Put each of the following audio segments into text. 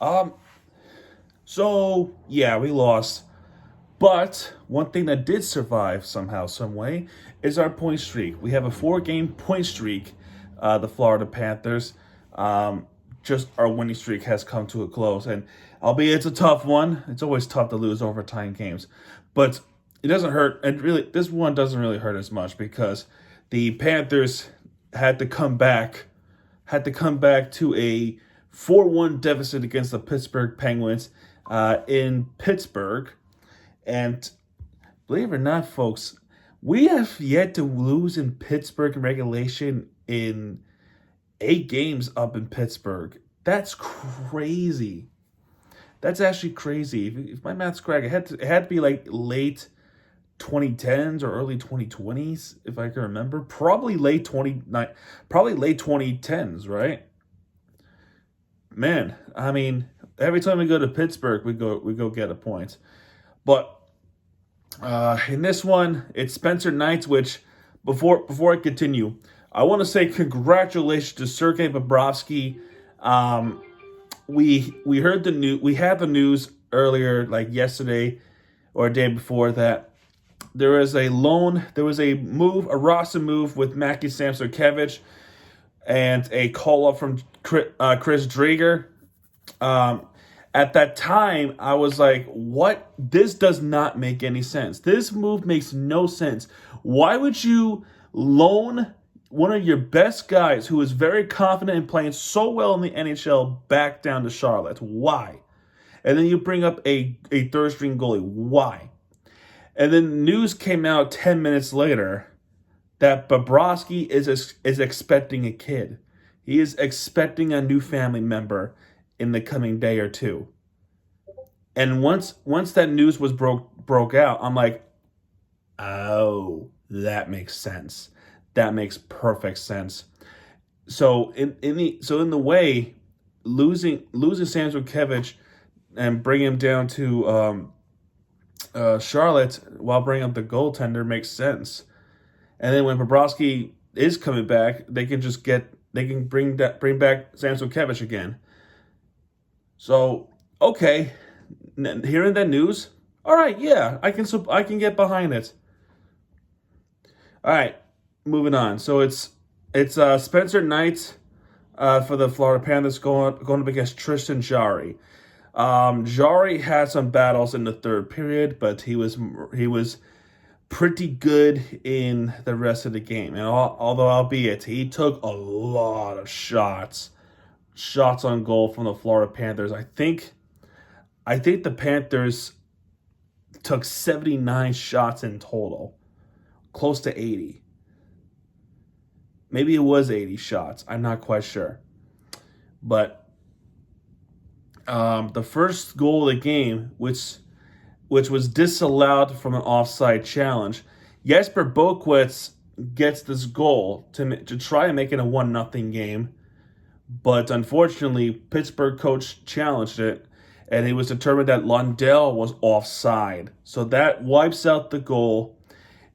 Um, so yeah, we lost. But one thing that did survive somehow, some way, is our point streak. We have a four-game point streak. The Florida Panthers. Um, just our winning streak has come to a close, and albeit it's a tough one, it's always tough to lose overtime games. But it doesn't hurt, and really, this one doesn't really hurt as much because the Panthers had to come back, to a 4-1 deficit against the Pittsburgh Penguins in Pittsburgh. And believe it or not, folks, we have yet to lose in Pittsburgh in regulation in 8 games up in Pittsburgh. That's crazy. That's actually crazy. If my math's correct, it had to be like late 2010s or early 2020s, if I can remember. Probably late 2010s, right? Man, I mean, every time we go to Pittsburgh, we go get a point. But in this one, it's Spencer Knights. Which before I continue, I want to say congratulations to Sergei Bobrovsky. Um, we heard the news. We had the news earlier, like yesterday or a day before, that there was a move, a roster move with Mackie Samsorkevich and a call up from Chris Drager. Um, at that time, I was like, what? This does not make any sense. This move makes no sense. Why would you loan one of your best guys who is very confident and playing so well in the NHL back down to Charlotte? Why? And then you bring up a third string goalie. Why? And then news came out 10 minutes later that Bobrovsky is expecting a kid. He is expecting a new family member in the coming day or two. And once that news was broke out, I'm like, oh, that makes sense. That makes perfect sense. So in the way, losing Sam Zukevich and bringing him down to Charlotte while bringing up the goaltender makes sense. And then when Bobrovsky is coming back, they can bring back Sam Zukevich again. So okay, hearing that news, all right, yeah, I can get behind it. All right, moving on. So it's Spencer Knight for the Florida Panthers going up against Tristan Jarry. Jarry had some battles in the third period, but he was pretty good in the rest of the game. And although albeit he took a lot of shots on goal from the Florida Panthers, I think the Panthers took 79 shots in total, close to 80. Maybe it was 80 shots. I'm not quite sure. But the first goal of the game, which was disallowed from an offside challenge, Jesper Boquist gets this goal to try and make it a 1-0 game. But unfortunately, Pittsburgh coach challenged it, and it was determined that Lundell was offside. So that wipes out the goal.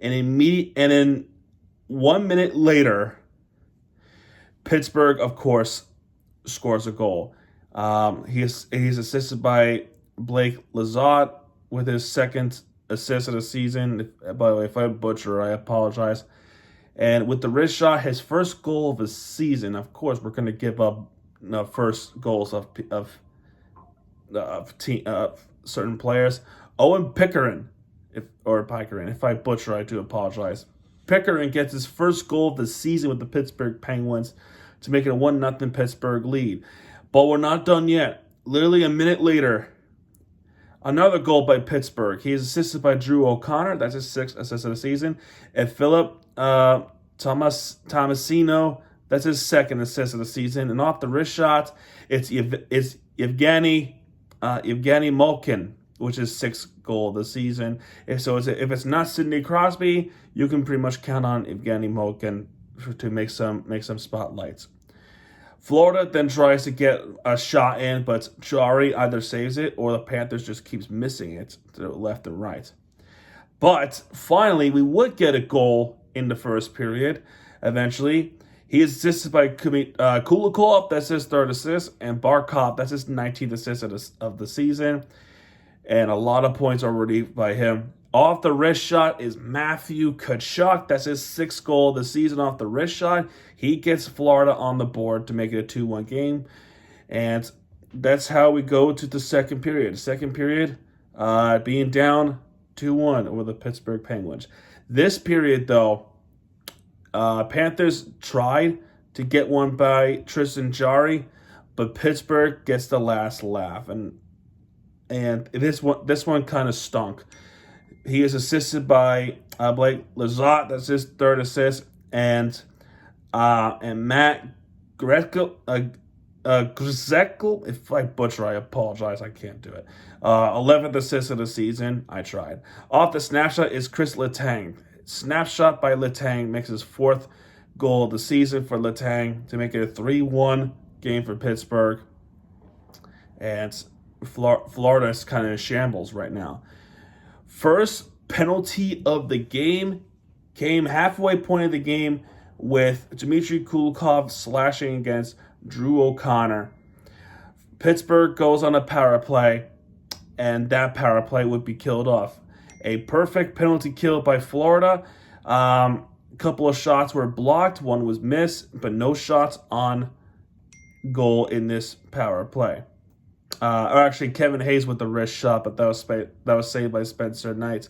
And then 1 minute later, Pittsburgh, of course, scores a goal. He's assisted by Blake Lizotte with his second assist of the season. By the way, if I butcher, I apologize. And with the wrist shot, his first goal of the season. Of course, we're going to give up first goals of certain players. Owen Pickering, if I butcher, I do apologize. Pickering gets his first goal of the season with the Pittsburgh Penguins to make it a 1-0 Pittsburgh lead. But we're not done yet. Literally a minute later, another goal by Pittsburgh. He is assisted by Drew O'Connor. That's his sixth assist of the season. And Philip Tomasino. That's his second assist of the season. And off the wrist shot, it's Evgeny Malkin, which is sixth goal of the season. If it's not Sidney Crosby, you can pretty much count on Evgeny Malkin to make some spotlights. Florida then tries to get a shot in, but Jarry either saves it or the Panthers just keeps missing it to the left and right. But finally, we would get a goal in the first period. Eventually, He is assisted by Kulikov, that's his third assist, and Barkov, that's his 19th assist of the season. And a lot of points already by him. Off the wrist shot is Matthew Tkachuk. That's his sixth goal of the season off the wrist shot. He gets Florida on the board to make it a 2-1 game. And that's how we go to the second period. The second period being down 2-1 over the Pittsburgh Penguins. This period, though, Panthers tried to get one by Tristan Jarry, but Pittsburgh gets the last laugh. And this one kind of stunk. He is assisted by Blake Lizotte. That's his third assist, and Matt Gretzko. If I butcher, I apologize. I can't do it. 11th assist of the season. I tried. Off the snapshot is Chris Letang. Snapshot by Letang makes his fourth goal of the season for Letang to make it a 3-1 game for Pittsburgh. And Florida is kind of in shambles right now. First penalty of the game came halfway point of the game with Dmitry Kulikov slashing against Drew O'Connor. Pittsburgh goes on a power play, and that power play would be killed off. A perfect penalty kill by Florida. A couple of shots were blocked. One was missed, but no shots on goal in this power play. Or actually, Kevin Hayes with the wrist shot, but that was saved by Spencer Knight,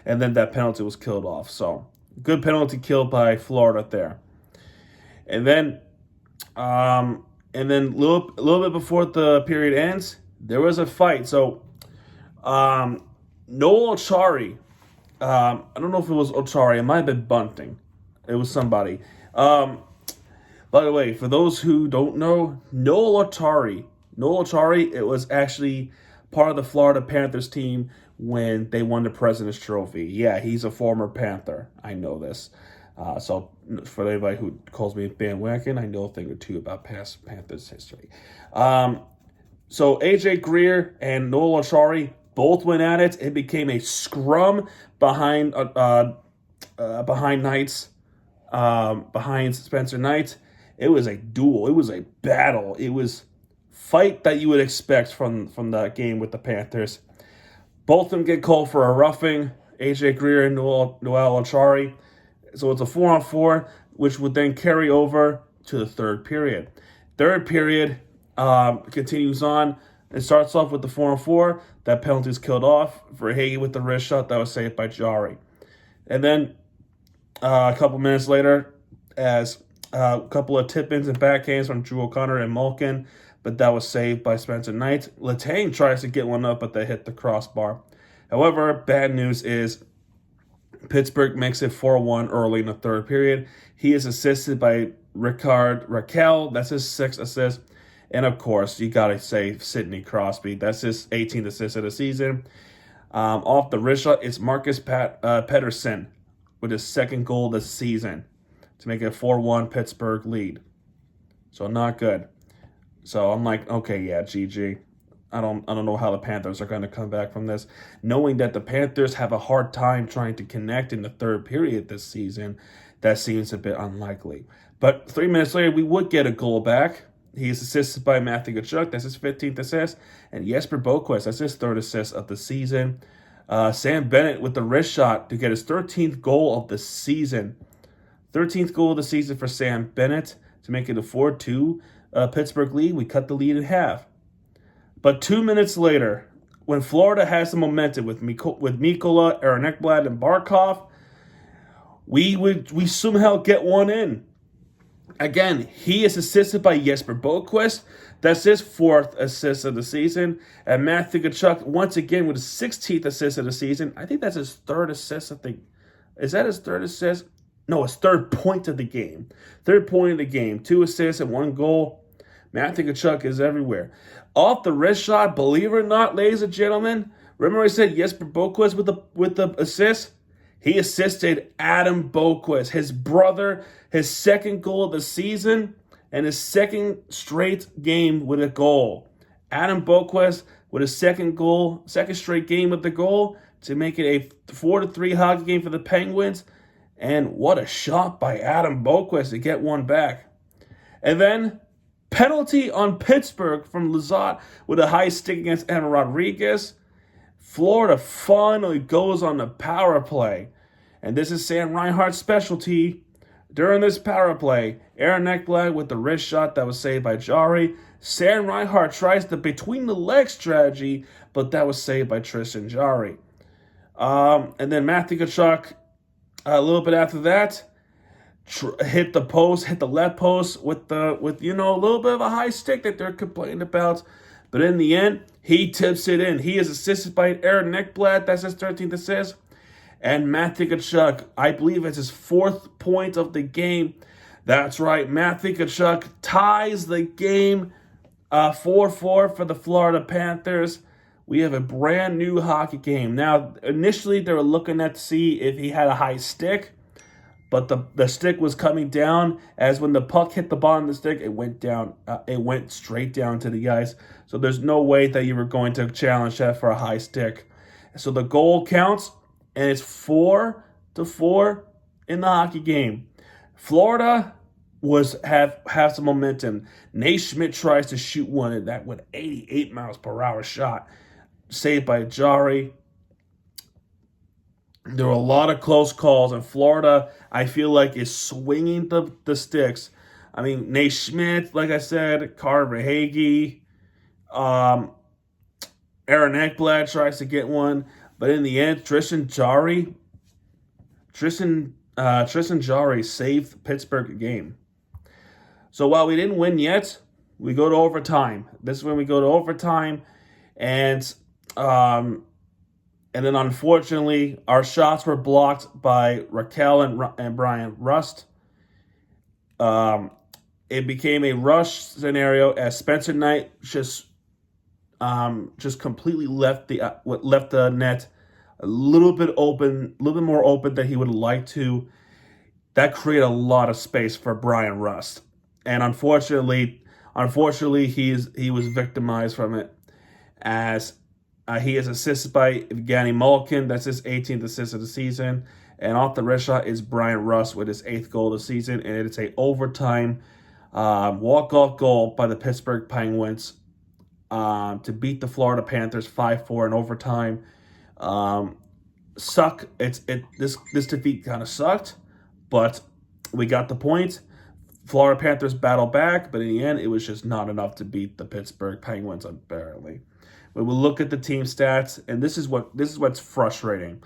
and then that penalty was killed off. So good penalty kill by Florida there. And then a little bit before the period ends, there was a fight. So Noel Acciari, I don't know if it was Acciari, it might have been Bunting. It was somebody. By the way, for those who don't know, Noel Acciari, it was actually part of the Florida Panthers team when they won the President's Trophy. Yeah, he's a former Panther. I know this. So for anybody who calls me a bandwagon, I know a thing or two about past Panthers history. So AJ Greer and Noel Acciari both went at it. It became a scrum behind Knights, behind Spencer Knight. It was a duel. It was a battle. It was fight that you would expect from that game with the Panthers. Both of them get called for a roughing, AJ Greer and Noel Acciari. So it's a 4-on-4, which would then carry over to the third period. Third period continues on. It starts off with the 4-on-4. That penalty is killed off for Hagee with the wrist shot that was saved by Jarry. And then a couple minutes later, as a couple of tip-ins and backhands from Drew O'Connor and Malkin, but that was saved by Spencer Knight. Letang tries to get one up, but they hit the crossbar. However, bad news is Pittsburgh makes it 4-1 early in the third period. He is assisted by Ricard Raquel. That's his sixth assist. And, of course, you got to say Sidney Crosby. That's his 18th assist of the season. Off the wrist shot, it's Marcus Pettersson with his second goal of the season to make it a 4-1 Pittsburgh lead. So, not good. So I'm like, okay, yeah, GG. I don't know how the Panthers are going to come back from this. Knowing that the Panthers have a hard time trying to connect in the third period this season, that seems a bit unlikely. But 3 minutes later, we would get a goal back. He is assisted by Matthew Tkachuk. That's his 15th assist. And Jesper Boquist, that's his third assist of the season. Sam Bennett with the wrist shot to get his 13th goal of the season. 13th goal of the season for Sam Bennett to make it a 4-2 Pittsburgh lead. We cut the lead in half. But 2 minutes later, when Florida has the momentum with Mikkola, Aaron Ekblad, and Barkov, we somehow get one in. Again, he is assisted by Jesper Boquist. That's his fourth assist of the season. And Matthew Tkachuk, once again, with his 16th assist of the season. I think that's his third assist. Is that his third assist? No, his third point of the game. Third point of the game. 2 assists and 1 goal. Matthew Tkachuk is everywhere. Off the wrist shot, believe it or not, ladies and gentlemen, remember I said Jesper Boquist with the assist? He assisted Adam Boquist, his brother, his second goal of the season, and his second straight game with a goal. Adam Boquist with his second straight game with the goal to make it a 4-3 hockey game for the Penguins. And what a shot by Adam Boquist to get one back. And then penalty on Pittsburgh from Lizotte with a high stick against Evan Rodriguez. Florida finally goes on the power play. And this is Sam Reinhart's specialty. During this power play, Aaron Ekblad with the wrist shot that was saved by Jarry. Sam Reinhart tries the between the legs strategy, but that was saved by Tristan Jarry. And then Matthew Tkachuk, a little bit after that, hit the left post with a little bit of a high stick that they're complaining about. But in the end, he tips it in. He is assisted by Aaron Ekblad. That's his 13th assist. And Matthew Tkachuk, I believe it's his 4th point of the game. That's right, Matthew Tkachuk ties the game 4-4 for the Florida Panthers. We have a brand new hockey game. Now, initially they were looking at to see if he had a high stick, but the stick was coming down as when the puck hit the bottom of the stick, it went down. It went straight down to the ice. So there's no way that you were going to challenge that for a high stick. So the goal counts, and it's 4-4 in the hockey game. Florida have some momentum. Nate Schmidt tries to shoot one, and that with 88 miles per hour shot, saved by Jarry. There were a lot of close calls, and Florida, I feel like, is swinging the sticks. I mean, Nate Schmidt, like I said, Carter Hagee, Aaron Ekblad tries to get one, but in the end, Tristan Jarry saved the Pittsburgh game. So while we didn't win yet, we go to overtime. This is when we go to overtime, and then unfortunately, our shots were blocked by Raquel and Brian Rust. It became a rush scenario as Spencer Knight just completely left the net a little bit more open than he would like to. That created a lot of space for Brian Rust, and unfortunately, he was victimized from it as he is assisted by Evgeny Malkin. That's his 18th assist of the season. And off the wrist shot is Brian Rust with his 8th goal of the season. And it's an overtime walk-off goal by the Pittsburgh Penguins to beat the Florida Panthers 5-4 in overtime. This defeat kind of sucked, but we got the point. Florida Panthers battled back, but in the end, it was just not enough to beat the Pittsburgh Penguins unfairly. When we look at the team stats, and this is what's frustrating.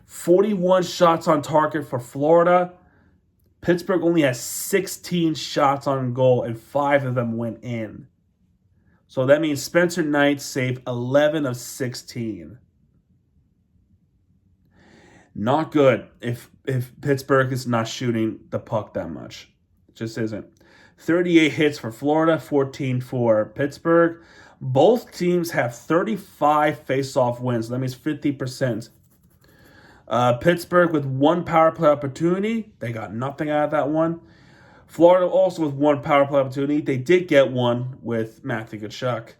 41 shots on target for Florida. Pittsburgh only has 16 shots on goal, and 5 of them went in. So that means Spencer Knight saved 11 of 16. Not good if Pittsburgh is not shooting the puck that much. It just isn't. 38 hits for Florida, 14 for Pittsburgh. Both teams have 35 face-off wins. That means 50%. Pittsburgh with 1 power play opportunity. They got nothing out of that one. Florida also with 1 power play opportunity. They did get one with Matthew Tkachuk.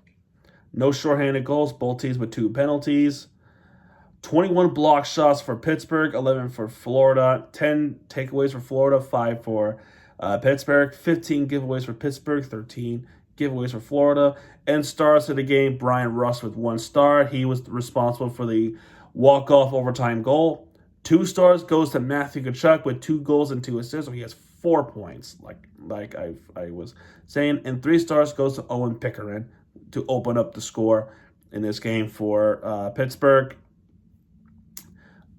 No shorthanded goals. Both teams with 2 penalties. 21 block shots for Pittsburgh, 11 for Florida. 10 takeaways for Florida, 5 for Pittsburgh. 15 giveaways for Pittsburgh, 13 giveaways for Florida. And stars of the game, Brian Rust with 1 star. He was responsible for the walk-off overtime goal. 2 stars goes to Matthew Tkachuk with 2 goals and 2 assists, so he has 4 points, like I was saying. And 3 stars goes to Owen Pickering to open up the score in this game for Pittsburgh.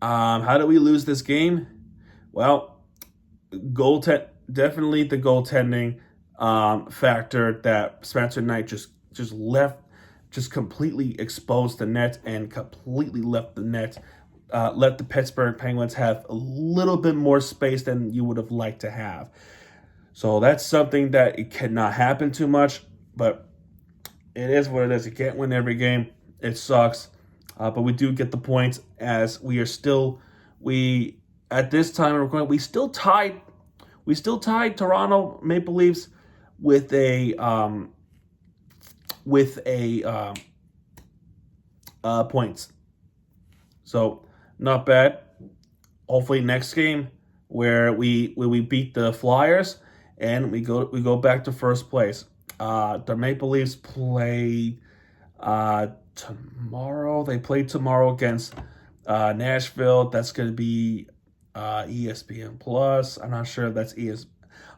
How did we lose this game? Well, definitely the goaltending factor that Spencer Knight just left, just completely exposed the net and completely left the net. Let the Pittsburgh Penguins have a little bit more space than you would have liked to have. So that's something that it cannot happen too much, but it is what it is. You can't win every game. It sucks. But we do get the points as at this time of recording, we still tied Toronto Maple Leafs with a points. So not bad. Hopefully next game where we beat the Flyers and we go back to first place. The Maple Leafs play tomorrow. They play tomorrow against Nashville. That's going to be ESPN Plus. I'm not sure if that's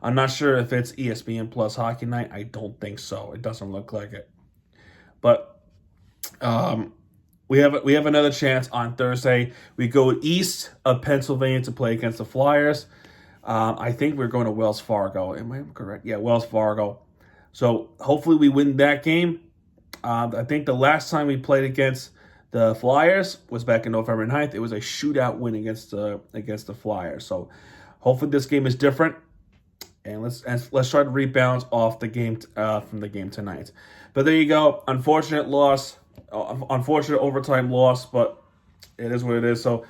I'm not sure if it's ESPN Plus Hockey Night. I don't think so. It doesn't look like it. But we have another chance on Thursday. We go east of Pennsylvania to play against the Flyers. I think we're going to Wells Fargo. Am I correct? Yeah, Wells Fargo. So hopefully we win that game. I think the last time we played against the Flyers was back in November 9th. It was a shootout win against the Flyers. So hopefully this game is different. And let's try to rebound off the game from the game tonight. But there you go. Unfortunate loss. Unfortunate overtime loss, but it is what it is. So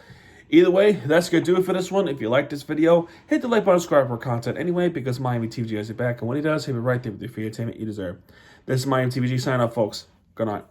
either way, that's going to do it for this one. If you like this video, hit the like button, subscribe for content anyway, because Miami TVG has your back. And when he does, he'll be right there with the free entertainment you deserve. This is Miami TVG. Sign up, folks. Good night.